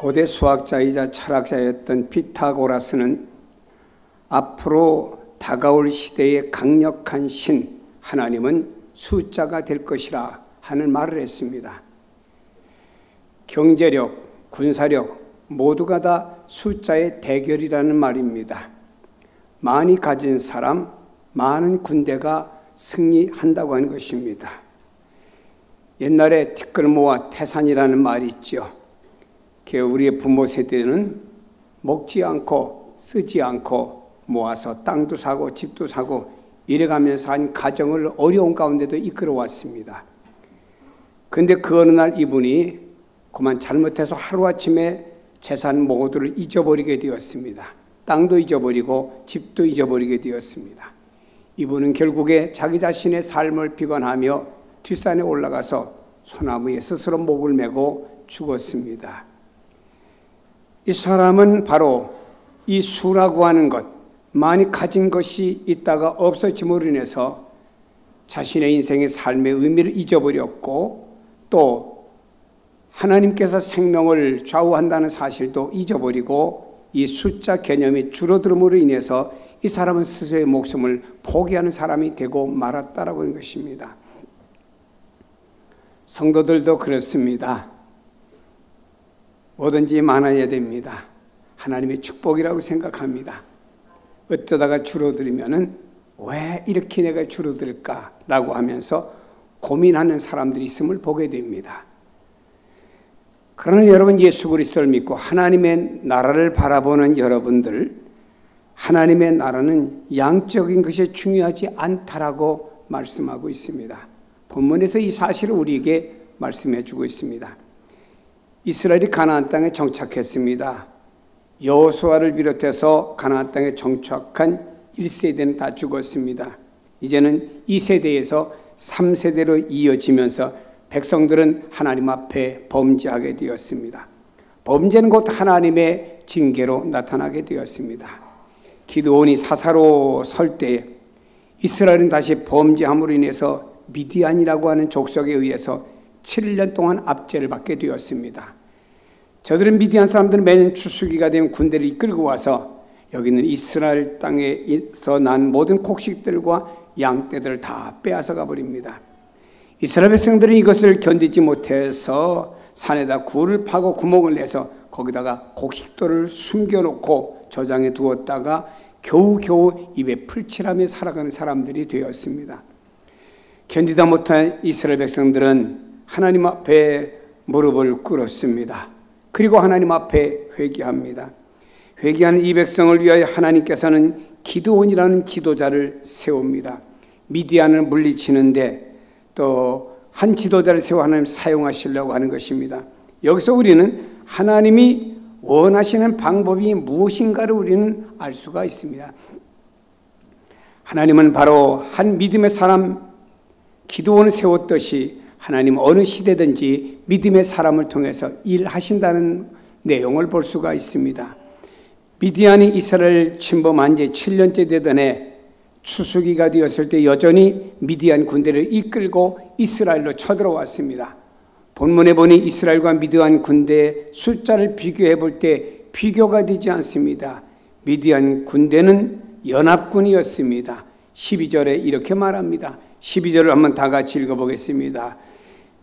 고대 수학자이자 철학자였던 피타고라스는 앞으로 다가올 시대의 강력한 신 하나님은 숫자가 될 것이라 하는 말을 했습니다. 경제력, 군사력 모두가 다 숫자의 대결이라는 말입니다. 많이 가진 사람, 많은 군대가 승리한다고 하는 것입니다. 옛날에 티끌모아 태산이라는 말이 있죠. 우리의 부모 세대는 먹지 않고 쓰지 않고 모아서 땅도 사고 집도 사고 이래가면서 한 가정을 어려운 가운데도 이끌어왔습니다. 그런데 그 어느 날 이분이 그만 잘못해서 하루아침에 재산 모두를 잊어버리게 되었습니다. 땅도 잊어버리고 집도 잊어버리게 되었습니다. 이분은 결국에 자기 자신의 삶을 비관하며 뒷산에 올라가서 소나무에 스스로 목을 메고 죽었습니다. 이 사람은 바로 이 수라고 하는 것, 많이 가진 것이 있다가 없어짐으로 인해서 자신의 인생의 삶의 의미를 잊어버렸고 또 하나님께서 생명을 좌우한다는 사실도 잊어버리고 이 숫자 개념이 줄어들음으로 인해서 이 사람은 스스로의 목숨을 포기하는 사람이 되고 말았다라고 하는 것입니다. 성도들도 그렇습니다. 뭐든지 많아야 됩니다. 하나님의 축복이라고 생각합니다. 어쩌다가 줄어들면은 왜 이렇게 내가 줄어들까라고 하면서 고민하는 사람들이 있음을 보게 됩니다. 그러나 여러분 예수 그리스도를 믿고 하나님의 나라를 바라보는 여러분들, 하나님의 나라는 양적인 것이 중요하지 않다라고 말씀하고 있습니다. 본문에서 이 사실을 우리에게 말씀해 주고 있습니다. 이스라엘이 가나안 땅에 정착했습니다. 여호수아를 비롯해서 가나안 땅에 정착한 1세대는 다 죽었습니다. 이제는 2세대에서 3세대로 이어지면서 백성들은 하나님 앞에 범죄하게 되었습니다. 범죄는 곧 하나님의 징계로 나타나게 되었습니다. 기드온이 사사로 설 때 이스라엘은 다시 범죄함으로 인해서 미디안이라고 하는 족속에 의해서 7년 동안 압제를 받게 되었습니다. 저들은 미디안 사람들은 매년 추수기가 되면 군대를 이끌고 와서 여기는 이스라엘 땅에서 난 모든 곡식들과 양떼들을 다 빼앗아 가버립니다. 이스라엘 백성들은 이것을 견디지 못해서 산에다 굴을 파고 구멍을 내서 거기다가 곡식들을 숨겨놓고 저장해 두었다가 겨우겨우 입에 풀칠하며 살아가는 사람들이 되었습니다. 견디다 못한 이스라엘 백성들은 하나님 앞에 무릎을 꿇었습니다. 그리고 하나님 앞에 회개합니다. 회개하는 이 백성을 위하여 하나님께서는 기드온이라는 지도자를 세웁니다. 미디안을 물리치는데 또 한 지도자를 세워 하나님 사용하시려고 하는 것입니다. 여기서 우리는 하나님이 원하시는 방법이 무엇인가를 우리는 알 수가 있습니다. 하나님은 바로 한 믿음의 사람 기드온을 세웠듯이 하나님 어느 시대든지 믿음의 사람을 통해서 일하신다는 내용을 볼 수가 있습니다. 미디안이 이스라엘 침범한 지 7년째 되던 해 추수기가 되었을 때 여전히 미디안 군대를 이끌고 이스라엘로 쳐들어왔습니다. 본문에 보니 이스라엘과 미디안 군대의 숫자를 비교해 볼 때 비교가 되지 않습니다. 미디안 군대는 연합군이었습니다. 12절에 이렇게 말합니다. 12절을 한번 다 같이 읽어보겠습니다.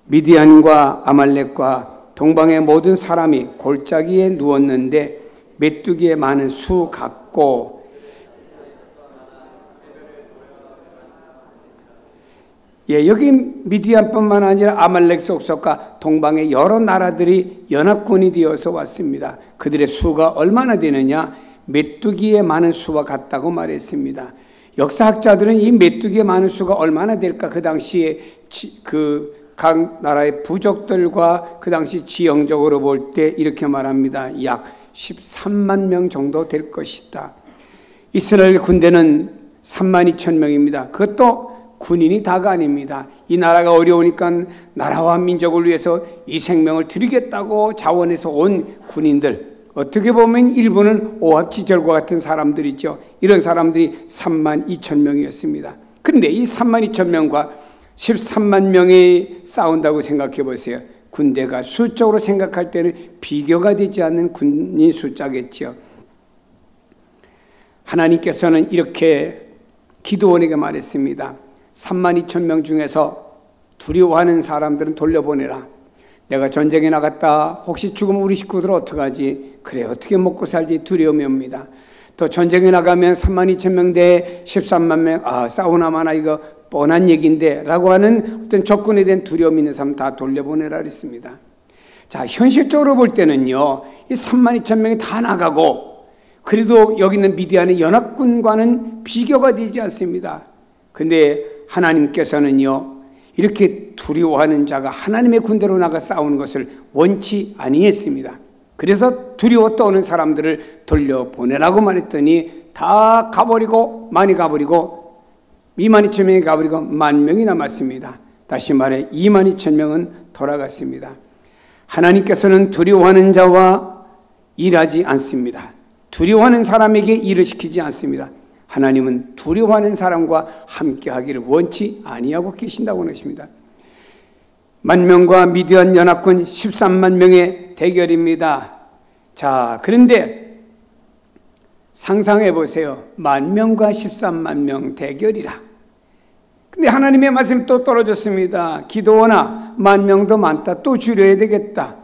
미디안과 아말렉과 동방의 모든 사람이 골짜기에 누웠는데 메뚜기에 많은 수 같고 여기 미디안뿐만 아니라 아말렉 속속과 동방의 여러 나라들이 연합군이 되어서 왔습니다. 그들의 수가 얼마나 되느냐? 메뚜기에 많은 수와 같다고 말했습니다. 역사학자들은 이 메뚜기에 많은 수가 얼마나 될까? 그 당시에 각 나라의 부족들과 그 당시 지형적으로 볼 때 이렇게 말합니다. 약 13만 명 정도 될 것이다. 이스라엘 군대는 3만 2천 명입니다. 그것도 군인이 다가 아닙니다. 이 나라가 어려우니까 나라와 민족을 위해서 이 생명을 드리겠다고 자원해서 온 군인들, 어떻게 보면 일부는 오합지졸과 같은 사람들이죠. 이런 사람들이 3만 2천 명이었습니다. 그런데 이 3만 2천 명과 13만 명이 싸운다고 생각해 보세요. 군대가 수적으로 생각할 때는 비교가 되지 않는 군인 숫자겠지요. 하나님께서는 이렇게 기드온에게 말했습니다. 32,000명 중에서 두려워하는 사람들은 돌려보내라. 내가 전쟁에 나갔다 혹시 죽으면 우리 식구들 어떡하지? 그래 어떻게 먹고 살지 두려움이 옵니다. 또 전쟁에 나가면 32,000명 대 13만 명 싸우나 마나 이거 뻔한 얘기인데 라고 하는 어떤 적군에 대한 두려움이 있는 사람 다 돌려보내라 그랬습니다. 자, 현실적으로 볼 때는요, 이 32,000명이 다 나가고 그래도 여기 있는 미디안의 연합군과는 비교가 되지 않습니다. 근데 하나님께서는요, 이렇게 두려워하는 자가 하나님의 군대로 나가 싸우는 것을 원치 아니했습니다. 그래서 두려워 떠오는 사람들을 돌려보내라고 말했더니 다 가버리고 많이 가버리고 22,000명이 가버리고 10,000명이 남았습니다. 다시 말해 22,000명은 돌아갔습니다. 하나님께서는 두려워하는 자와 일하지 않습니다. 두려워하는 사람에게 일을 시키지 않습니다. 하나님은 두려워하는 사람과 함께하기를 원치 아니하고 계신다고 하십니다. 10,000명과 미디안 연합군 13만 명의 대결입니다. 자, 그런데 상상해 보세요. 10,000명과 13만 명 대결이라. 근데 하나님의 말씀이 또 떨어졌습니다. 기드온아, 10,000명도 많다. 또 줄여야 되겠다.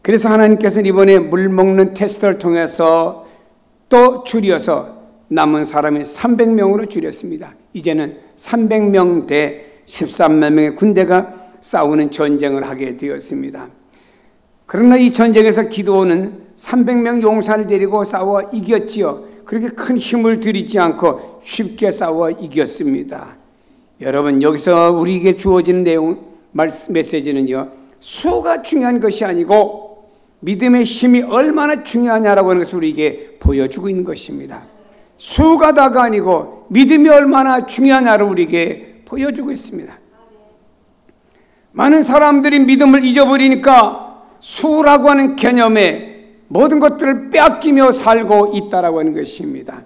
그래서 하나님께서는 이번에 물 먹는 테스트를 통해서 또 줄여서 남은 사람이 300명으로 줄였습니다. 이제는 300명 대 13만 명의 군대가 싸우는 전쟁을 하게 되었습니다. 그러나 이 전쟁에서 기드온은 300명 용사를 데리고 싸워 이겼지요. 그렇게 큰 힘을 들이지 않고 쉽게 싸워 이겼습니다. 여러분, 여기서 우리에게 주어지는 내용, 메시지는요, 수가 중요한 것이 아니고 믿음의 힘이 얼마나 중요하냐라고 하는 것을 우리에게 보여주고 있는 것입니다. 수가 다가 아니고 믿음이 얼마나 중요하냐를 우리에게 보여주고 있습니다. 많은 사람들이 믿음을 잊어버리니까 수라고 하는 개념에 모든 것들을 빼앗기며 살고 있다라고 하는 것입니다.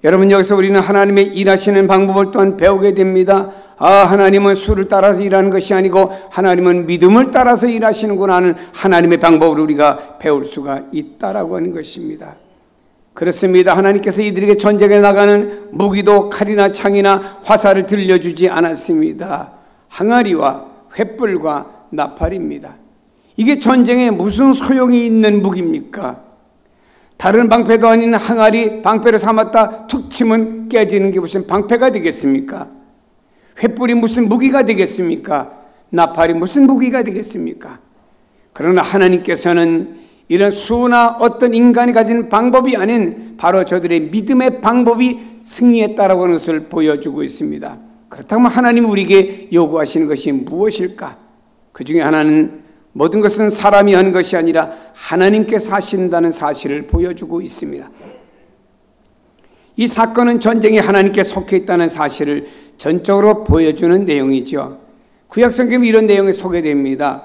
여러분, 여기서 우리는 하나님의 일하시는 방법을 또한 배우게 됩니다. 하나님은 수를 따라서 일하는 것이 아니고 하나님은 믿음을 따라서 일하시는구나 하는 하나님의 방법을 우리가 배울 수가 있다라고 하는 것입니다. 그렇습니다. 하나님께서 이들에게 전쟁에 나가는 무기도 칼이나 창이나 화살을 들려주지 않았습니다. 항아리와 횃불과 나팔입니다. 이게 전쟁에 무슨 소용이 있는 무기입니까? 다른 방패도 아닌 항아리, 방패를 삼았다 툭 치면 깨지는 게 무슨 방패가 되겠습니까? 횃불이 무슨 무기가 되겠습니까? 나팔이 무슨 무기가 되겠습니까? 그러나 하나님께서는 이런 수나 어떤 인간이 가진 방법이 아닌 바로 저들의 믿음의 방법이 승리했다라고 하는 것을 보여주고 있습니다. 그렇다면 하나님이 우리에게 요구하시는 것이 무엇일까? 그 중에 하나는 모든 것은 사람이 하는 것이 아니라 하나님께서 하신다는 사실을 보여주고 있습니다. 이 사건은 전쟁에 하나님께 속해 있다는 사실을 전적으로 보여주는 내용이죠. 구약성경에 이런 내용이 소개됩니다.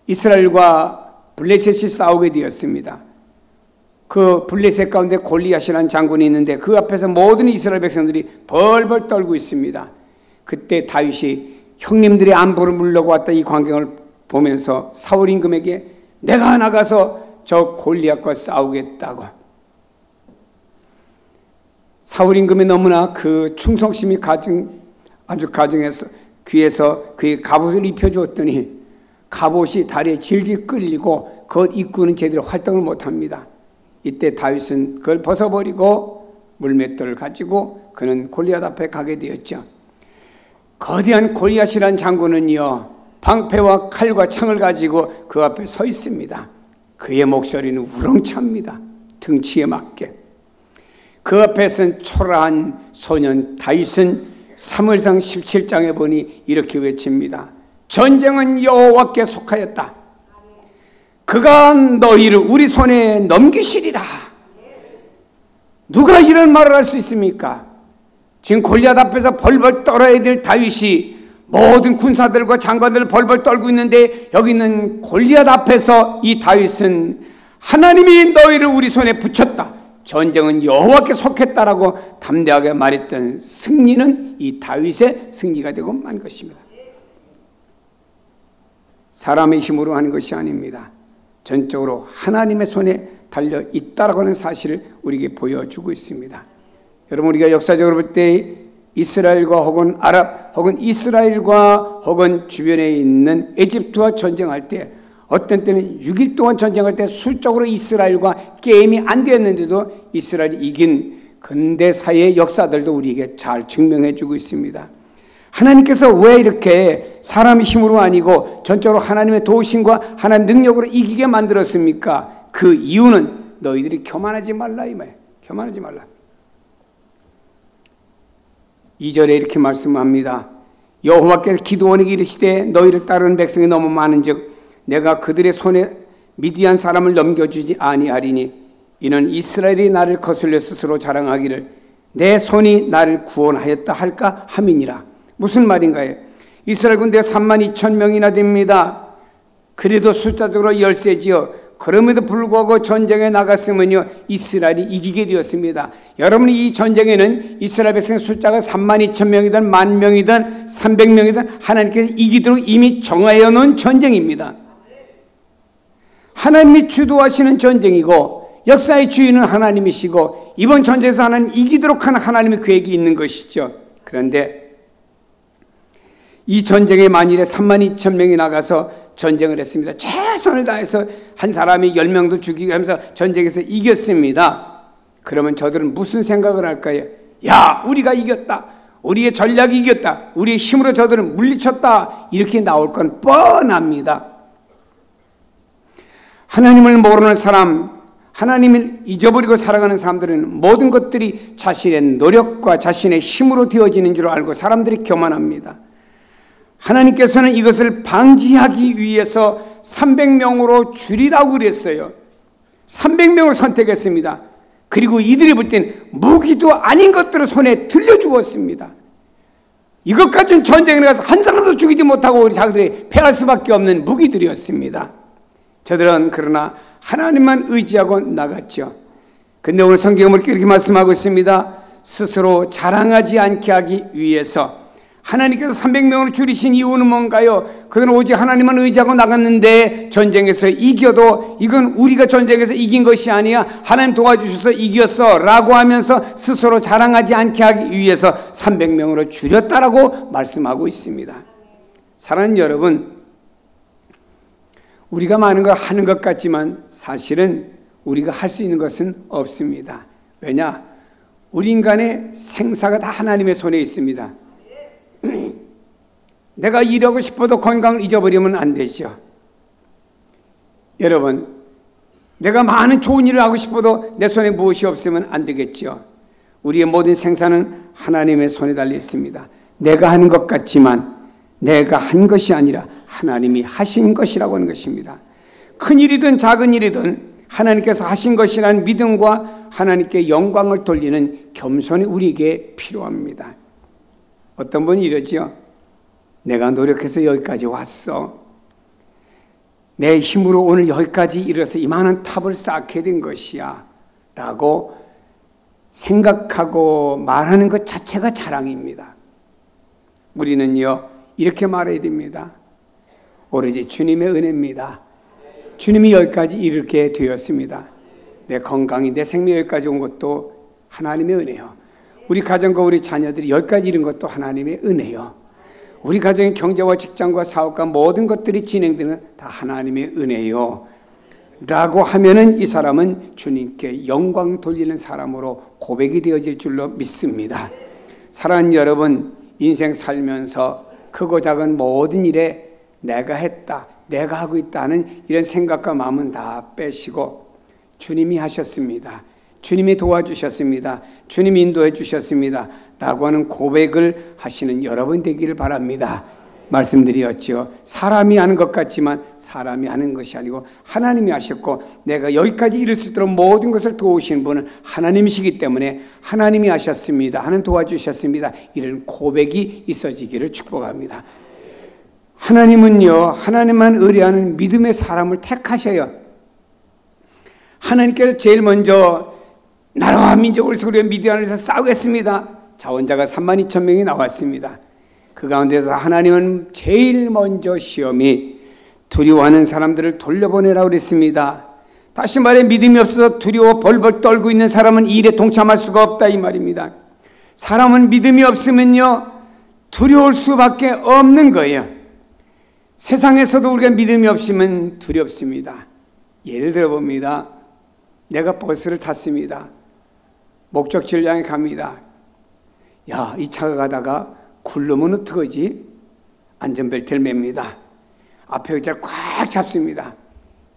이스라엘과 블레셋이 싸우게 되었습니다. 그 블레셋 가운데 골리앗이라는 장군이 있는데 그 앞에서 모든 이스라엘 백성들이 벌벌 떨고 있습니다. 그때 다윗이 형님들의 안보를 물려고 왔다 이 광경을 보면서 사울 임금에게 내가 나가서 저 골리앗과 싸우겠다고. 사울 임금이 너무나 그 충성심이 아주 가증해서 귀에서 그의 갑옷을 입혀주었더니 갑옷이 다리에 질질 끌리고 그 입구는 제대로 활동을 못합니다. 이때 다윗은 그걸 벗어버리고 물맷돌을 가지고 그는 골리앗 앞에 가게 되었죠. 거대한 골리앗이란 장군은요, 방패와 칼과 창을 가지고 그 앞에 서 있습니다. 그의 목소리는 우렁찹니다. 등치에 맞게. 그 앞에 선 초라한 소년 다윗은 사무엘상 17장에 보니 이렇게 외칩니다. 전쟁은 여호와께 속하였다. 그가 너희를 우리 손에 넘기시리라. 누가 이런 말을 할 수 있습니까? 지금 골리앗 앞에서 벌벌 떨어야 될 다윗이 모든 군사들과 장관들을 벌벌 떨고 있는데 여기 있는 골리앗 앞에서 이 다윗은 하나님이 너희를 우리 손에 붙였다. 전쟁은 여호와께 속했다라고 담대하게 말했던 승리는 이 다윗의 승리가 되고 만 것입니다. 사람의 힘으로 하는 것이 아닙니다. 전적으로 하나님의 손에 달려 있다라고 하는 사실을 우리에게 보여주고 있습니다. 여러분, 우리가 역사적으로 볼 때 이스라엘과 혹은 아랍 혹은 이스라엘과 혹은 주변에 있는 에집트와 전쟁할 때, 어떤 때는 6일 동안 전쟁할 때 수적으로 이스라엘과 게임이 안 되었는데도 이스라엘이 이긴 근대사의 역사들도 우리에게 잘 증명해 주고 있습니다. 하나님께서 왜 이렇게 사람의 힘으로 아니고 전적으로 하나님의 도우심과 하나님의 능력으로 이기게 만들었습니까? 그 이유는 너희들이 교만하지 말라 이 말이에요. 교만하지 말라. 2절에 이렇게 말씀합니다. 여호와께서 기드온에게 이르시되 너희를 따르는 백성이 너무 많은즉 내가 그들의 손에 미디안 사람을 넘겨주지 아니하리니 이는 이스라엘이 나를 거슬려 스스로 자랑하기를 내 손이 나를 구원하였다 할까 함이니라. 무슨 말인가요? 이스라엘 군대 32,000명이나 됩니다. 그래도 숫자적으로 열세지요. 그럼에도 불구하고 전쟁에 나갔으면요 이스라엘이 이기게 되었습니다. 여러분이 이 전쟁에는 이스라엘 백성의 숫자가 32,000명이든 10,000명이든 300명이든 하나님께서 이기도록 이미 정하여 놓은 전쟁입니다. 하나님이 주도하시는 전쟁이고 역사의 주인은 하나님이시고 이번 전쟁에서 하나님 이기도록 하는 하나님의 계획이 있는 것이죠. 그런데 이 전쟁에 만일에 32,000명이 나가서 전쟁을 했습니다. 최선을 다해서 한 사람이 10명도 죽이고 하면서 전쟁에서 이겼습니다. 그러면 저들은 무슨 생각을 할까요? 야, 우리가 이겼다. 우리의 전략이 이겼다. 우리의 힘으로 저들은 물리쳤다. 이렇게 나올 건 뻔합니다. 하나님을 모르는 사람, 하나님을 잊어버리고 살아가는 사람들은 모든 것들이 자신의 노력과 자신의 힘으로 되어지는 줄 알고 사람들이 교만합니다. 하나님께서는 이것을 방지하기 위해서 300명으로 줄이라고 그랬어요. 300명을 선택했습니다. 그리고 이들이 볼 땐 무기도 아닌 것들을 손에 들려주었습니다. 이것 가지고는 전쟁에 가서 한 사람도 죽이지 못하고 우리 자기들이 패할 수밖에 없는 무기들이었습니다. 저들은 그러나 하나님만 의지하고 나갔죠. 근데 오늘 성경은 이렇게 말씀하고 있습니다. 스스로 자랑하지 않게 하기 위해서 하나님께서 300명으로 줄이신 이유는 뭔가요? 그들은 오직 하나님만 의지하고 나갔는데 전쟁에서 이겨도 이건 우리가 전쟁에서 이긴 것이 아니야. 하나님 도와주셔서 이겼어 라고 하면서 스스로 자랑하지 않게 하기 위해서 300명으로 줄였다라고 말씀하고 있습니다. 사랑하는 여러분, 우리가 많은 걸 하는 것 같지만 사실은 우리가 할 수 있는 것은 없습니다. 왜냐? 우리 인간의 생사가 다 하나님의 손에 있습니다. 내가 일하고 싶어도 건강을 잊어버리면 안 되죠. 여러분, 내가 많은 좋은 일을 하고 싶어도 내 손에 무엇이 없으면 안 되겠죠. 우리의 모든 생사는 하나님의 손에 달려 있습니다. 내가 하는 것 같지만 내가 한 것이 아니라 하나님이 하신 것이라고 하는 것입니다. 큰 일이든 작은 일이든 하나님께서 하신 것이라는 믿음과 하나님께 영광을 돌리는 겸손이 우리에게 필요합니다. 어떤 분이 이러죠. 내가 노력해서 여기까지 왔어. 내 힘으로 오늘 여기까지 이르러서 이만한 탑을 쌓게 된 것이야 라고 생각하고 말하는 것 자체가 자랑입니다. 우리는요 이렇게 말해야 됩니다. 오로지 주님의 은혜입니다. 주님이 여기까지 이르게 되었습니다. 내 건강이 내 생명이 여기까지 온 것도 하나님의 은혜요. 우리 가정과 우리 자녀들이 여기까지 이른 것도 하나님의 은혜요. 우리 가정의 경제와 직장과 사업과 모든 것들이 진행되는 다 하나님의 은혜요 라고 하면은 이 사람은 주님께 영광 돌리는 사람으로 고백이 되어질 줄로 믿습니다. 사랑하는 여러분, 인생 살면서 크고 작은 모든 일에 내가 했다, 내가 하고 있다는 이런 생각과 마음은 다 빼시고 주님이 하셨습니다. 주님이 도와주셨습니다. 주님이 인도해 주셨습니다. 라고 하는 고백을 하시는 여러분 되기를 바랍니다. 말씀드렸죠. 사람이 하는 것 같지만 사람이 하는 것이 아니고 하나님이 하셨고 내가 여기까지 이룰 수 있도록 모든 것을 도우시는 분은 하나님이시기 때문에 하나님이 하셨습니다. 하나님 도와주셨습니다. 이런 고백이 있어지기를 축복합니다. 하나님은요, 하나님만 의뢰하는 믿음의 사람을 택하셔요. 하나님께서 제일 먼저 나라와 민족을 위해 미디안에서 싸우겠습니다. 자원자가 32,000명이 나왔습니다. 그 가운데서 하나님은 제일 먼저 시험이 두려워하는 사람들을 돌려보내라고 그랬습니다. 다시 말해 믿음이 없어서 두려워 벌벌 떨고 있는 사람은 이 일에 동참할 수가 없다 이 말입니다. 사람은 믿음이 없으면요 두려울 수밖에 없는 거예요. 세상에서도 우리가 믿음이 없으면 두렵습니다. 예를 들어 봅니다. 내가 버스를 탔습니다. 목적지를 향해 갑니다. 야, 이 차가 가다가 굴르면 어떡하지? 안전벨트를 맵니다. 앞에 의자를 꽉 잡습니다.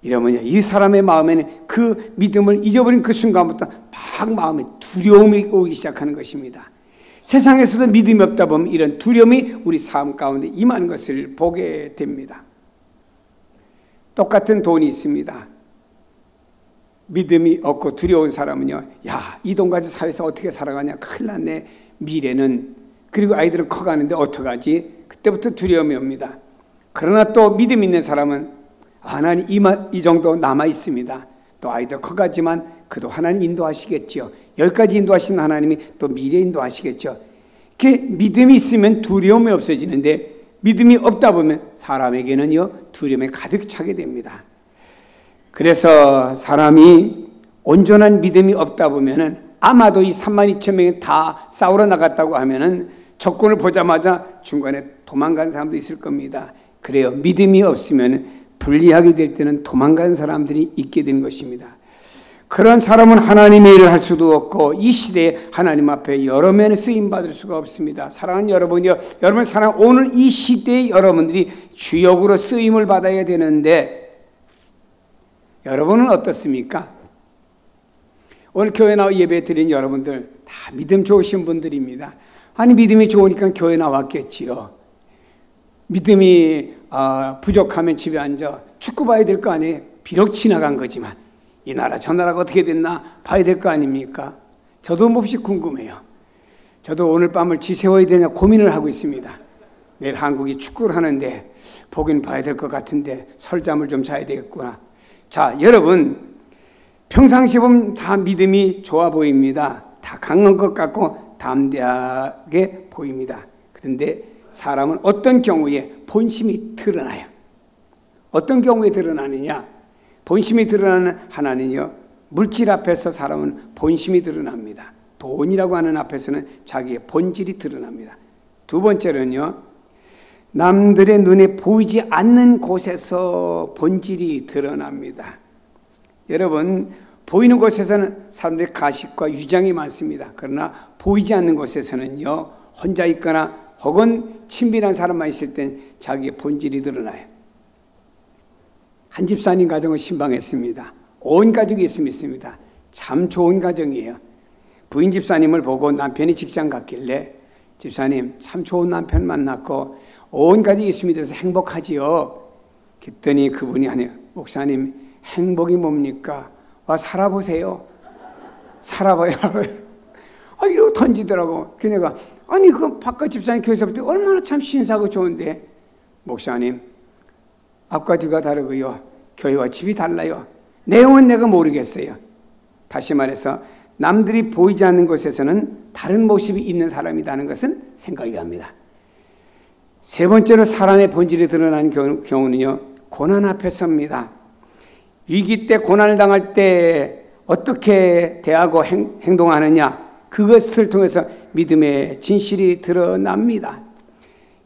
이러면요, 이 사람의 마음에는 그 믿음을 잊어버린 그 순간부터 막 마음에 두려움이 오기 시작하는 것입니다. 세상에서도 믿음이 없다 보면 이런 두려움이 우리 삶 가운데 임하는 것을 보게 됩니다. 똑같은 돈이 있습니다. 믿음이 없고 두려운 사람은요, 야, 이 돈 가지고 사회에서 어떻게 살아가냐, 큰일 났네, 미래는, 그리고 아이들은 커가는데 어떡하지? 그때부터 두려움이 옵니다. 그러나 또 믿음 있는 사람은 하나님 이 정도 남아 있습니다. 또 아이들 커가지만 그도 하나님 인도하시겠죠. 여기까지 인도하신 하나님이 또 미래 인도하시겠죠. 이렇게 믿음이 있으면 두려움이 없어지는데 믿음이 없다 보면 사람에게는요 두려움에 가득 차게 됩니다. 그래서 사람이 온전한 믿음이 없다 보면은 아마도 이 32,000명이 다 싸우러 나갔다고 하면은 적군을 보자마자 중간에 도망간 사람도 있을 겁니다. 그래요. 믿음이 없으면 불리하게 될 때는 도망간 사람들이 있게 되는 것입니다. 그런 사람은 하나님의 일을 할 수도 없고 이 시대에 하나님 앞에 여러 면에 쓰임받을 수가 없습니다. 사랑하는 여러분이요, 여러분 사랑, 오늘 이 시대의 여러분들이 주역으로 쓰임을 받아야 되는데 여러분은 어떻습니까? 오늘 교회 나와 예배 드린 여러분들 다 믿음 좋으신 분들입니다. 아니 믿음이 좋으니까 교회 나왔겠지요. 믿음이 부족하면 집에 앉아 축구 봐야 될 거 아니에요. 비록 지나간 거지만 이 나라 저 나라가 어떻게 됐나 봐야 될 거 아닙니까? 저도 몹시 궁금해요. 저도 오늘 밤을 지새워야 되냐 고민을 하고 있습니다. 내일 한국이 축구를 하는데 보긴 봐야 될 것 같은데 설잠을 좀 자야 되겠구나. 자, 여러분 평상시 보면 다 믿음이 좋아 보입니다. 다 강한 것 같고 담대하게 보입니다. 그런데 사람은 어떤 경우에 본심이 드러나요. 어떤 경우에 드러나느냐? 본심이 드러나는 하나는요, 물질 앞에서 사람은 본심이 드러납니다. 돈이라고 하는 앞에서는 자기의 본질이 드러납니다. 두 번째는요, 남들의 눈에 보이지 않는 곳에서 본질이 드러납니다. 여러분, 보이는 곳에서는 사람들의 가식과 유장이 많습니다. 그러나 보이지 않는 곳에서는요, 혼자 있거나 혹은 친밀한 사람만 있을 땐 자기의 본질이 드러나요. 한 집사님 가정을 신방했습니다. 온 가족이 있습니다. 참 좋은 가정이에요. 부인 집사님을 보고 남편이 직장 갔길래 집사님 참 좋은 남편 만났고 온 가족이 있습니다. 그래서 행복하지요. 그랬더니 그분이 하네요. 목사님 행복이 뭡니까? 와 살아보세요. 살아봐요. 이러고 던지더라고. 걔네가 아니 그 바깥 집사님 교회에서 볼 때 얼마나 참 신사하고 좋은데 목사님 앞과 뒤가 다르고요. 교회와 집이 달라요. 내용은 내가 모르겠어요. 다시 말해서 남들이 보이지 않는 곳에서는 다른 모습이 있는 사람이라는 것은 생각이 갑니다. 세 번째로 사람의 본질이 드러나는 경우는요. 고난 앞에 섭니다. 위기 때 고난을 당할 때 어떻게 대하고 행동하느냐 그것을 통해서 믿음의 진실이 드러납니다.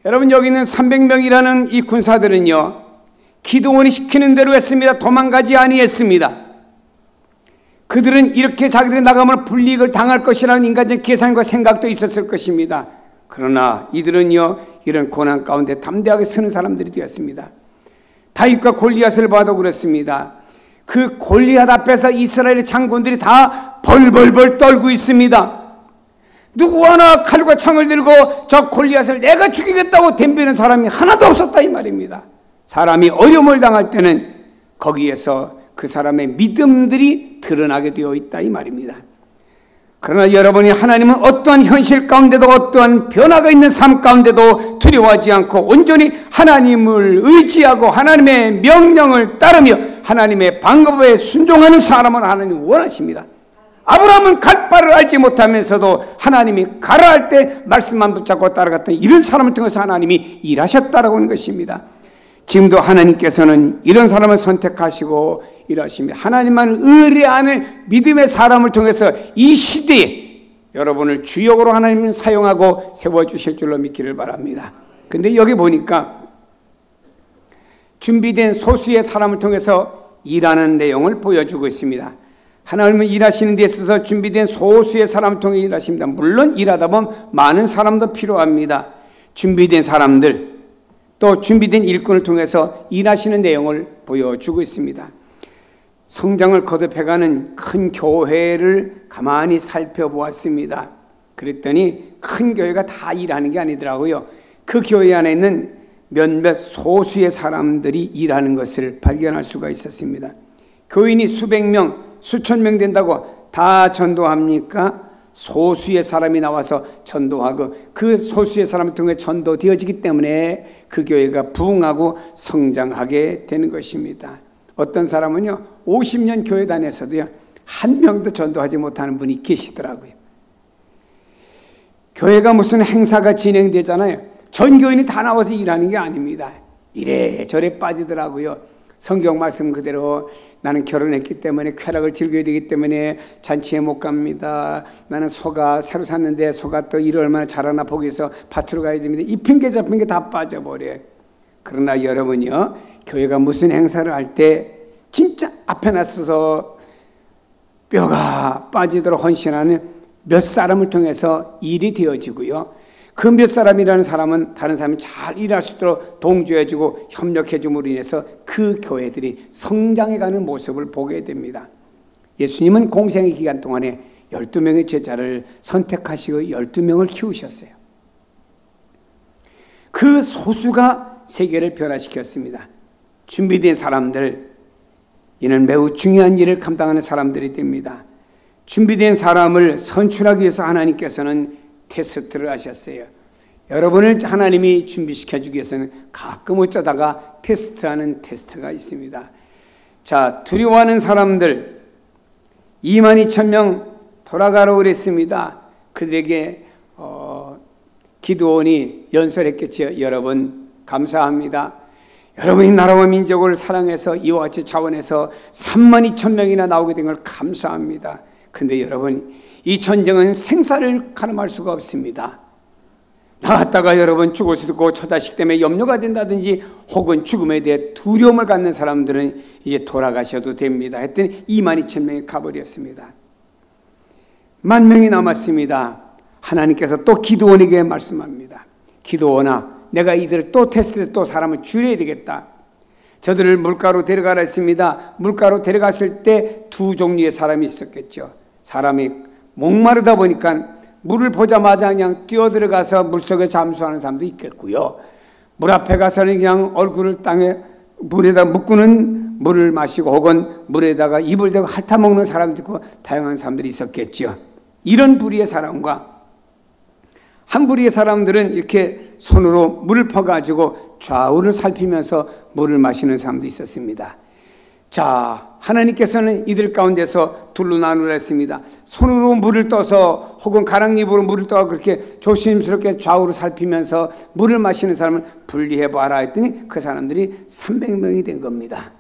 여러분 여기 있는 300명이라는 이 군사들은요. 기드온이 시키는 대로 했습니다. 도망가지 아니했습니다. 그들은 이렇게 자기들이 나가면 불이익을 당할 것이라는 인간적 계산과 생각도 있었을 것입니다. 그러나 이들은요 이런 고난 가운데 담대하게 서는 사람들이 되었습니다. 다윗과 골리앗을 봐도 그렇습니다. 그 골리앗 앞에서 이스라엘의 장군들이 다 벌벌벌 떨고 있습니다. 누구 하나 칼과 창을 들고 저 골리앗을 내가 죽이겠다고 덤비는 사람이 하나도 없었다 이 말입니다. 사람이 어려움을 당할 때는 거기에서 그 사람의 믿음들이 드러나게 되어 있다 이 말입니다. 그러나 여러분이 하나님은 어떠한 현실 가운데도 어떠한 변화가 있는 삶 가운데도 두려워하지 않고 온전히 하나님을 의지하고 하나님의 명령을 따르며 하나님의 방법에 순종하는 사람을 하나님이 원하십니다. 아브라함은 갈 바를 알지 못하면서도 하나님이 가라 할 때 말씀만 붙잡고 따라갔던 이런 사람을 통해서 하나님이 일하셨다라고 하는 것입니다. 지금도 하나님께서는 이런 사람을 선택하시고 일하십니다. 하나님만을 의뢰하는 믿음의 사람을 통해서 이 시대에 여러분을 주역으로 하나님은 사용하고 세워주실 줄로 믿기를 바랍니다. 근데 여기 보니까 준비된 소수의 사람을 통해서 일하는 내용을 보여주고 있습니다. 하나님은 일하시는 데 있어서 준비된 소수의 사람을 통해 일하십니다. 물론 일하다 보면 많은 사람도 필요합니다. 준비된 사람들, 또 준비된 일꾼을 통해서 일하시는 내용을 보여주고 있습니다. 성장을 거듭해가는 큰 교회를 가만히 살펴보았습니다. 그랬더니 큰 교회가 다 일하는 게 아니더라고요. 그 교회 안에 있는 몇몇 소수의 사람들이 일하는 것을 발견할 수가 있었습니다. 교인이 수백 명, 수천 명 된다고 다 전도합니까? 소수의 사람이 나와서 전도하고 그 소수의 사람을 통해 전도되어지기 때문에 그 교회가 부흥하고 성장하게 되는 것입니다. 어떤 사람은요 50년 교회 다녀서도요 한 명도 전도하지 못하는 분이 계시더라고요. 교회가 무슨 행사가 진행되잖아요. 전 교인이 다 나와서 일하는 게 아닙니다. 이래저래 빠지더라고요. 성경 말씀 그대로 나는 결혼했기 때문에 쾌락을 즐겨야 되기 때문에 잔치에 못 갑니다. 나는 소가 새로 샀는데 소가 또 일을 얼마나 잘하나 보기 위해서 밭으로 가야 됩니다. 이 핑계 저 핑계 다 빠져버려요. 그러나 여러분이요 교회가 무슨 행사를 할 때 진짜 앞에 나서서 뼈가 빠지도록 헌신하는 몇 사람을 통해서 일이 되어지고요. 그 몇 사람이라는 사람은 다른 사람이 잘 일할 수 있도록 동조해주고 협력해줌으로 인해서 그 교회들이 성장해가는 모습을 보게 됩니다. 예수님은 공생의 기간 동안에 12명의 제자를 선택하시고 12명을 키우셨어요. 그 소수가 세계를 변화시켰습니다. 준비된 사람들, 이는 매우 중요한 일을 감당하는 사람들이 됩니다. 준비된 사람을 선출하기 위해서 하나님께서는 테스트를 하셨어요. 여러분을 하나님이 준비시켜주기 위해서는 가끔 어쩌다가 테스트하는 테스트가 있습니다. 자, 두려워하는 사람들 22,000명 돌아가라고 그랬습니다. 그들에게 기드온이 연설했겠죠. 여러분 감사합니다. 여러분이 나라와 민족을 사랑해서 이와 같이 자원해서 32,000명이나 나오게 된 걸 감사합니다. 근데 여러분 이 전쟁은 생사를 가늠할 수가 없습니다. 나갔다가 여러분 죽을 수도 있고 처자식 때문에 염려가 된다든지 혹은 죽음에 대해 두려움을 갖는 사람들은 이제 돌아가셔도 됩니다 했더니 22,000명이 가버렸습니다. 10,000명이 남았습니다. 하나님께서 또 기드온에게 말씀합니다. 기드온아, 내가 이들을 또 테스트해 또 사람을 줄여야 되겠다. 저들을 물가로 데려가라 했습니다. 물가로 데려갔을 때 두 종류의 사람이 있었겠죠. 사람이 목마르다 보니까 물을 보자마자 그냥 뛰어들어가서 물속에 잠수하는 사람도 있겠고요. 물 앞에 가서는 그냥 얼굴을 땅에 물에다 묶고는 물을 마시고 혹은 물에다가 입을 대고 핥아먹는 사람도 있고 다양한 사람들이 있었겠죠. 이런 부류의 사람과 한 부류의 사람들은 이렇게 손으로 물을 퍼가지고 좌우를 살피면서 물을 마시는 사람도 있었습니다. 자, 하나님께서는 이들 가운데서 둘로 나누라 했습니다. 손으로 물을 떠서 혹은 가랑잎으로 물을 떠서 그렇게 조심스럽게 좌우로 살피면서 물을 마시는 사람을 분리해봐라 했더니 그 사람들이 300명이 된 겁니다.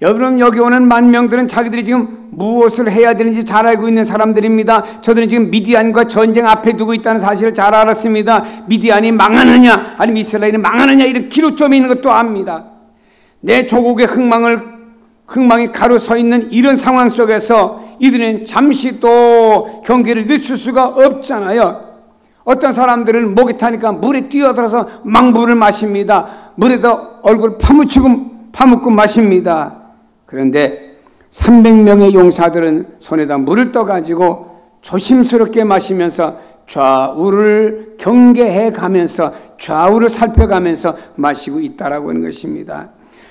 여러분 여기 오는 10,000명들은 자기들이 지금 무엇을 해야 되는지 잘 알고 있는 사람들입니다. 저들은 지금 미디안과 전쟁 앞에 두고 있다는 사실을 잘 알았습니다. 미디안이 망하느냐 아니면 이스라엘이 망하느냐 이런 기로점이 있는 것도 압니다. 내 조국의 흥망이 가로서 있는 이런 상황 속에서 이들은 잠시 또 경계를 늦출 수가 없잖아요. 어떤 사람들은 목이 타니까 물에 뛰어들어서 막 물을 마십니다. 물에다 얼굴 파묻고 마십니다. 그런데 300명의 용사들은 손에다 물을 떠가지고 조심스럽게 마시면서 좌우를 경계해 가면서 좌우를 살펴가면서 마시고 있다라고 하는 것입니다.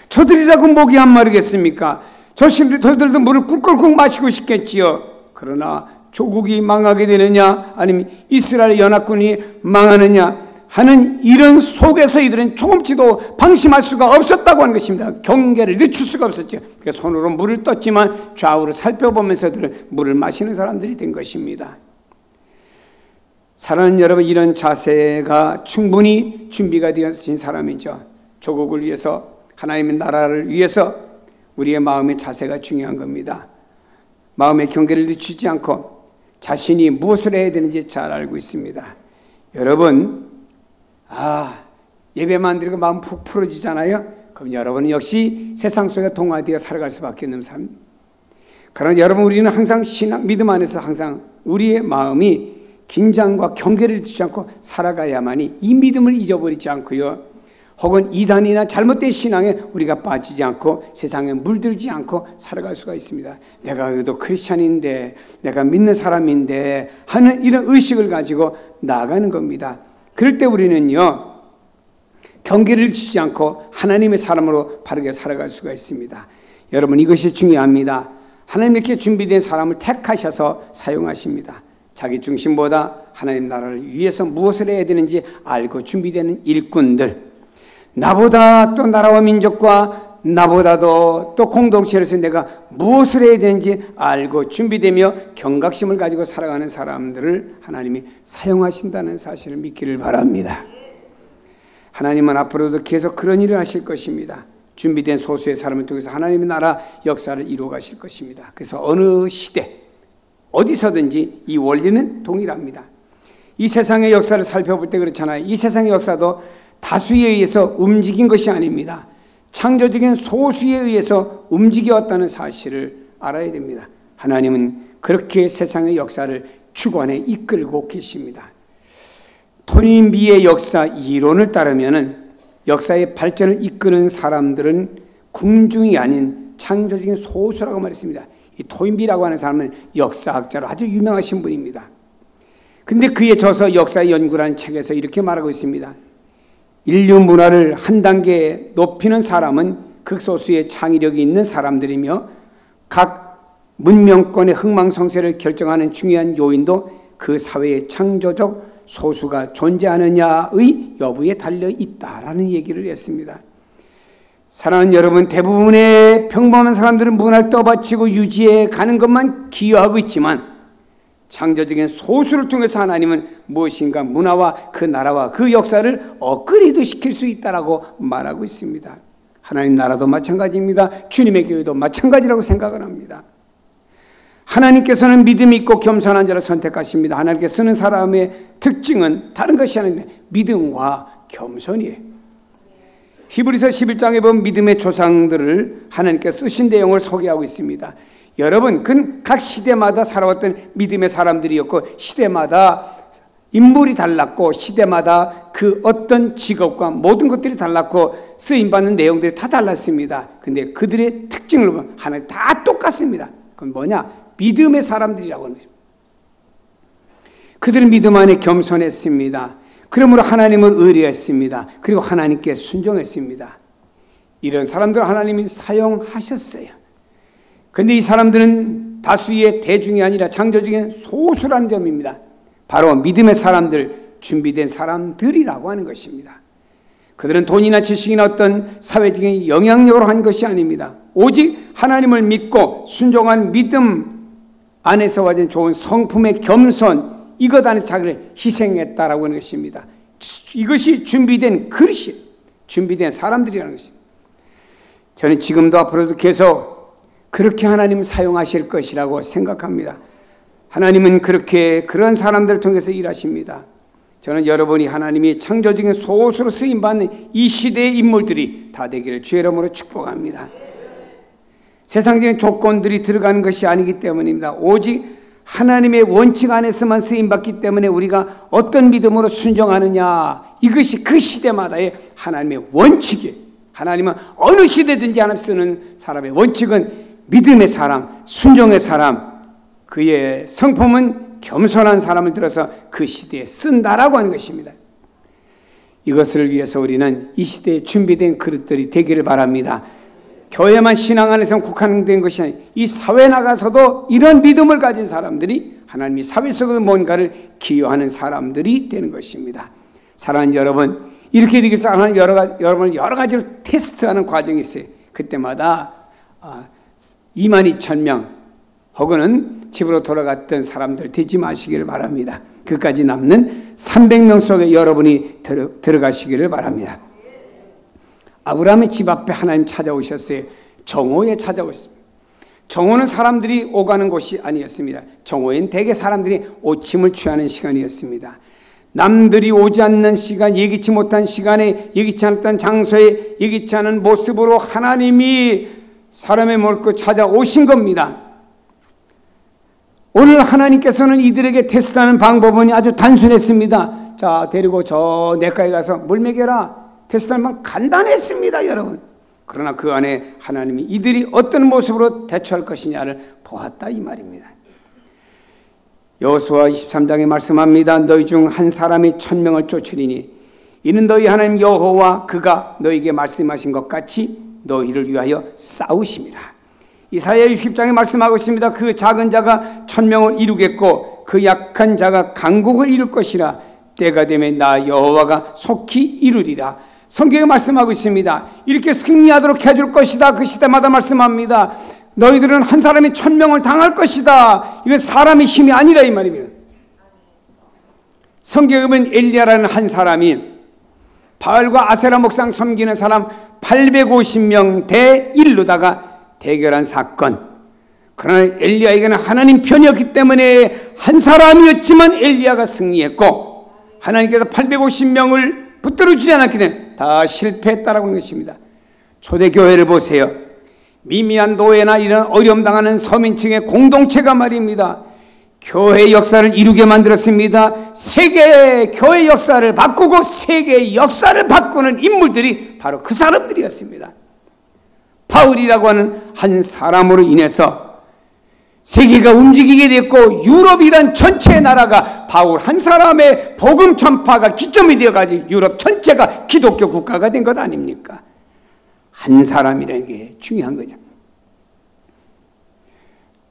저들이라고 목이 안 마르겠습니까? 저들도 물을 꿀꿀꿀 마시고 싶겠지요. 그러나 조국이 망하게 되느냐 아니면 이스라엘 연합군이 망하느냐 하는 이런 속에서 이들은 조금씩도 방심할 수가 없었다고 하는 것입니다. 경계를 늦출 수가 없었죠. 그래서 손으로 물을 떴지만 좌우를 살펴보면서 물을 마시는 사람들이 된 것입니다. 사랑하는 여러분, 이런 자세가 충분히 준비가 되어진 사람이죠. 조국을 위해서, 하나님의 나라를 위해서 우리의 마음의 자세가 중요한 겁니다. 마음의 경계를 늦추지 않고 자신이 무엇을 해야 되는지 잘 알고 있습니다. 여러분, 예배만 드리고 마음 푹 풀어지잖아요. 그럼 여러분은 역시 세상 속에 동화되어 살아갈 수밖에 없는 삶. 그러나 여러분, 우리는 항상 신앙, 믿음 안에서 항상 우리의 마음이 긴장과 경계를 두지 않고 살아가야만이 이 믿음을 잊어버리지 않고요, 혹은 이단이나 잘못된 신앙에 우리가 빠지지 않고 세상에 물들지 않고 살아갈 수가 있습니다. 내가 그래도 크리스찬인데, 내가 믿는 사람인데 하는 이런 의식을 가지고 나아가는 겁니다. 그럴 때 우리는요, 경계를 주지 않고 하나님의 사람으로 바르게 살아갈 수가 있습니다. 여러분, 이것이 중요합니다. 하나님께 준비된 사람을 택하셔서 사용하십니다. 자기 중심보다 하나님 나라를 위해서 무엇을 해야 되는지 알고 준비되는 일꾼들, 나보다 또 나라와 민족과 나보다도 또 공동체에서 내가 무엇을 해야 되는지 알고 준비되며 경각심을 가지고 살아가는 사람들을 하나님이 사용하신다는 사실을 믿기를 바랍니다. 하나님은 앞으로도 계속 그런 일을 하실 것입니다. 준비된 소수의 사람을 통해서 하나님의 나라 역사를 이루어 가실 것입니다. 그래서 어느 시대, 어디서든지 이 원리는 동일합니다. 이 세상의 역사를 살펴볼 때 그렇잖아요. 이 세상의 역사도 다수에 의해서 움직인 것이 아닙니다. 창조적인 소수에 의해서 움직여왔다는 사실을 알아야 됩니다. 하나님은 그렇게 세상의 역사를 주관에 이끌고 계십니다. 토니비의 역사 이론을 따르면 역사의 발전을 이끄는 사람들은 궁중이 아닌 창조적인 소수라고 말했습니다. 이 토인비라고 하는 사람은 역사학자로 아주 유명하신 분입니다. 근데 그의 저서 역사의 연구라는 책에서 이렇게 말하고 있습니다. 인류 문화를 한 단계 높이는 사람은 극소수의 창의력이 있는 사람들이며 각 문명권의 흥망성쇠를 결정하는 중요한 요인도 그 사회의 창조적 소수가 존재하느냐의 여부에 달려 있다라는 얘기를 했습니다. 사랑하는 여러분, 대부분의 평범한 사람들은 문화를 떠받치고 유지해 가는 것만 기여하고 있지만 창조적인 소수를 통해서 하나님은 무엇인가 문화와 그 나라와 그 역사를 업그레이드 시킬 수 있다라고 말하고 있습니다. 하나님 나라도 마찬가지입니다. 주님의 교회도 마찬가지라고 생각을 합니다. 하나님께서는 믿음이 있고 겸손한 자를 선택하십니다. 하나님께 쓰는 사람의 특징은 다른 것이 아닙니다. 믿음과 겸손이에요. 히브리서 11장에 보면 믿음의 조상들을 하나님께 쓰신 내용을 소개하고 있습니다. 여러분, 그건 각 시대마다 살아왔던 믿음의 사람들이었고, 시대마다 인물이 달랐고, 시대마다 그 어떤 직업과 모든 것들이 달랐고, 쓰임받는 내용들이 다 달랐습니다. 근데 그들의 특징을 보면 하나 다 똑같습니다. 그건 뭐냐? 믿음의 사람들이라고 하는 것입니다. 그들은 믿음 안에 겸손했습니다. 그러므로 하나님을 의뢰했습니다. 그리고 하나님께 순종했습니다. 이런 사람들을 하나님이 사용하셨어요. 그런데 이 사람들은 다수의 대중이 아니라 창조적인 소수라는 점입니다. 바로 믿음의 사람들, 준비된 사람들이라고 하는 것입니다. 그들은 돈이나 지식이나 어떤 사회적인 영향력으로 한 것이 아닙니다. 오직 하나님을 믿고 순종한 믿음 안에서 가진 좋은 성품의 겸손, 이것 안에서 자기를 희생했다라고 하는 것입니다. 이것이 준비된 그릇이, 준비된 사람들이라는 것입니다. 저는 지금도 앞으로도 계속 그렇게 하나님 사용하실 것이라고 생각합니다. 하나님은 그렇게 그런 사람들을 통해서 일하십니다. 저는 여러분이 하나님이 창조적인 소수로 쓰임받는 이 시대의 인물들이 다 되기를 주의 이름으로 축복합니다. 세상적인 조건들이 들어가는 것이 아니기 때문입니다. 오직 하나님의 원칙 안에서만 쓰임받기 때문에 우리가 어떤 믿음으로 순종하느냐, 이것이 그 시대마다의 하나님의 원칙이에요. 하나님은 어느 시대든지 하나님 쓰는 사람의 원칙은 믿음의 사람, 순종의 사람, 그의 성품은 겸손한 사람을 들어서 그 시대에 쓴다라고 하는 것입니다. 이것을 위해서 우리는 이 시대에 준비된 그릇들이 되기를 바랍니다. 교회만 신앙 안에서 국한된 것이 아니라 이 사회 나가서도 이런 믿음을 가진 사람들이 하나님이 사회 속에서 뭔가를 기여하는 사람들이 되는 것입니다. 사랑하는 여러분, 이렇게 되기 위해서 하나님 여러분을 여러 가지로 테스트하는 과정이 있어요. 그때마다 22,000명 혹은 집으로 돌아갔던 사람들 되지 마시기를 바랍니다. 그까지 남는 300명 속에 여러분이 들어가시기를 바랍니다. 아브라함의 집 앞에 하나님 찾아오셨어요. 정오에 찾아오셨습니다. 정오는 사람들이 오가는 곳이 아니었습니다. 정오엔 대개 사람들이 오침을 취하는 시간이었습니다. 남들이 오지 않는 시간, 예기치 못한 시간에, 예기치 않았던 장소에, 예기치 않은 모습으로 하나님이 사람의 몸을 찾아오신 겁니다. 오늘 하나님께서는 이들에게 테스트하는 방법은 아주 단순했습니다. 자, 데리고 저 냇가에 가서 물 먹여라. 테스트하는 방법 간단했습니다, 여러분. 그러나 그 안에 하나님이 이들이 어떤 모습으로 대처할 것이냐를 보았다 이 말입니다. 여호수아 23장에 말씀합니다. 너희 중 한 사람이 1000명을 쫓으리니 이는 너희 하나님 여호와 그가 너희에게 말씀하신 것 같이 너희를 위하여 싸우심이라. 이사야 60장에 말씀하고 있습니다. 그 작은 자가 1000명을 이루겠고 그 약한 자가 강국을 이룰 것이라. 때가 되면 나 여호와가 속히 이루리라. 성경에 말씀하고 있습니다. 이렇게 승리하도록 해줄 것이다. 그 시대마다 말씀합니다. 너희들은 한 사람이 1000명을 당할 것이다. 이건 사람의 힘이 아니라 이 말입니다. 성경에 보면 엘리야라는 한 사람이 바알과 아세라 목상 섬기는 사람 850명 대 1로다가 대결한 사건. 그러나 엘리야에게는 하나님 편이었기 때문에 한 사람이었지만 엘리야가 승리했고 하나님께서 850명을 붙들어 주지 않았기 때문에 다 실패했다라고 하는 것입니다. 초대교회를 보세요. 미미한 노예나 이런 어려움 당하는 서민층의 공동체가 말입니다. 교회 역사를 이루게 만들었습니다. 세계의 교회 역사를 바꾸고 세계의 역사를 바꾸는 인물들이 바로 그 사람들이었습니다. 바울이라고 하는 한 사람으로 인해서 세계가 움직이게 됐고 유럽이란 전체 나라가 바울 한 사람의 복음 전파가 기점이 되어가지고 유럽 전체가 기독교 국가가 된 것 아닙니까? 한 사람이라는 게 중요한 거죠.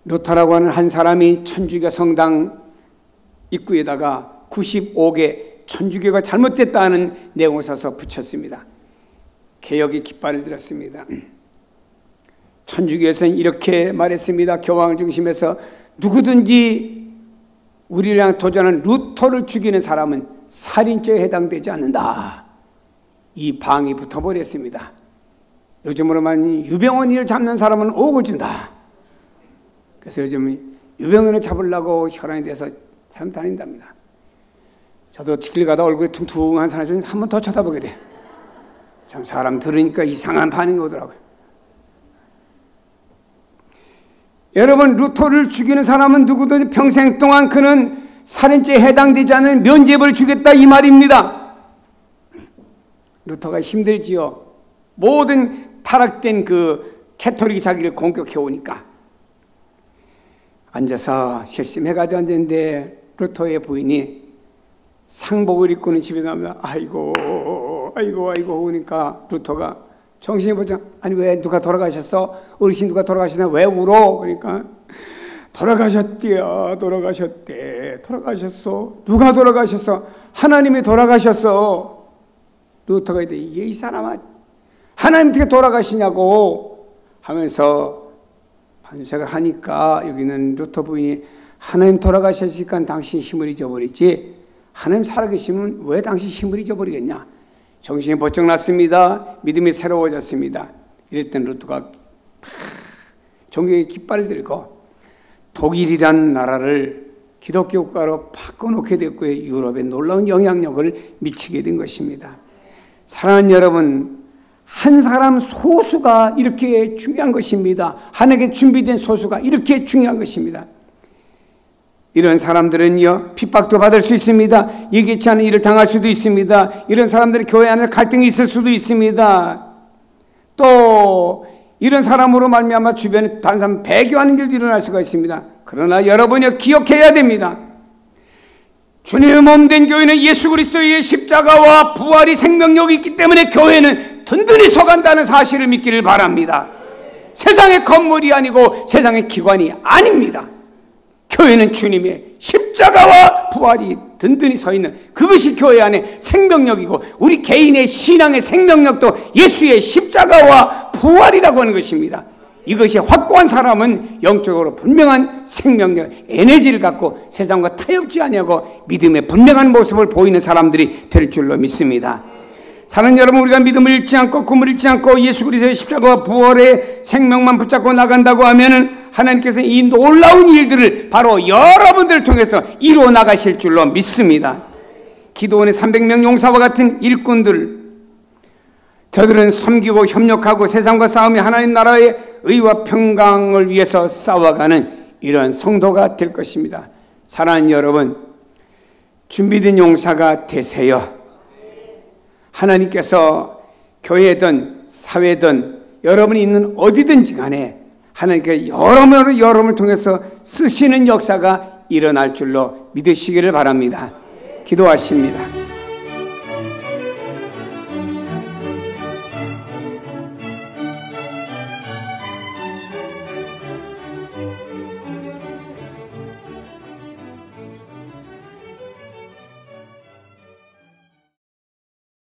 루터라고 하는 한 사람이 천주교 성당 입구에다가 95개 천주교가 잘못됐다는 내용을 써서 붙였습니다. 개혁의 깃발을 들었습니다. 천주교에서는 이렇게 말했습니다. 교황을 중심해서 누구든지 우리랑 도전하는 루터를 죽이는 사람은 살인죄에 해당되지 않는다. 이 방이 붙어버렸습니다. 요즘으로만 유병원이를 잡는 사람은 5억을 준다. 그래서 요즘 유병원을 잡으려고 혈안이 돼서 사람 다닌답니다. 저도 길 가다 얼굴이 퉁퉁한 사람 좀 한 번 더 쳐다보게 돼. 참 사람 들으니까 이상한 반응이 오더라고요. 여러분, 루터를 죽이는 사람은 누구든 평생 동안 그는 살인죄에 해당되지 않은 면죄부를 주겠다 이 말입니다. 루터가 힘들지요. 모든 타락된 그 캐톨릭이 자기를 공격해 오니까 앉아서 실심해가지고 앉았는데 루터의 부인이 상복을 입고는 집에 나오면 아이고 오니까 루터가 정신이 보자. 아니 왜 누가 돌아가셨어? 어르신 누가 돌아가시나 왜 울어? 그러니까 돌아가셨대요. 돌아가셨어. 누가 돌아가셨어? 하나님이 돌아가셨어. 루터가 이제 이게 이 사람아 하나님 어떻게 돌아가시냐고 하면서 반색을 하니까 여기는 루터 부인이 하나님 돌아가셨으니까 당신 힘을 잊어버렸지 하나님 살아계시면 왜 당신 힘을 잊어버리겠냐? 정신이 번쩍 났습니다. 믿음이 새로워졌습니다. 이랬던 루터가 종교의 깃발을 들고 독일이란 나라를 기독교 국가로 바꿔놓게 됐고 유럽에 놀라운 영향력을 미치게 된 것입니다. 사랑하는 여러분, 한 사람 소수가 이렇게 중요한 것입니다. 하나님께 준비된 소수가 이렇게 중요한 것입니다. 이런 사람들은요, 핍박도 받을 수 있습니다. 예기치 않은 일을 당할 수도 있습니다. 이런 사람들은 교회 안에 갈등이 있을 수도 있습니다. 또 이런 사람으로 말미암아 주변에 다른 사람 배교하는 일도 일어날 수가 있습니다. 그러나 여러분이 기억해야 됩니다. 주님의 몸된 교회는 예수 그리스도의 십자가와 부활이 생명력이 있기 때문에 교회는 든든히 서간다는 사실을 믿기를 바랍니다. 세상의 건물이 아니고 세상의 기관이 아닙니다. 교회는 주님의 십자가와 부활이 든든히 서 있는 그것이 교회 안에 생명력이고 우리 개인의 신앙의 생명력도 예수의 십자가와 부활이라고 하는 것입니다. 이것이 확고한 사람은 영적으로 분명한 생명력, 에너지를 갖고 세상과 타협지 아니하고 믿음의 분명한 모습을 보이는 사람들이 될 줄로 믿습니다. 사는 여러분, 우리가 믿음을 잃지 않고 꿈을 잃지 않고 예수 그리스도의 십자가와 부활의 생명만 붙잡고 나간다고 하면은 하나님께서 이 놀라운 일들을 바로 여러분들을 통해서 이루어 나가실 줄로 믿습니다. 기도원의 300명 용사와 같은 일꾼들, 저들은 섬기고 협력하고 세상과 싸우며 하나님 나라의 의와 평강을 위해서 싸워가는 이러한 성도가 될 것입니다. 사랑하는 여러분, 준비된 용사가 되세요. 하나님께서 교회든 사회든 여러분이 있는 어디든지 간에 하나님께서 여러분을 통해서 쓰시는 역사가 일어날 줄로 믿으시기를 바랍니다. 기도하십니다.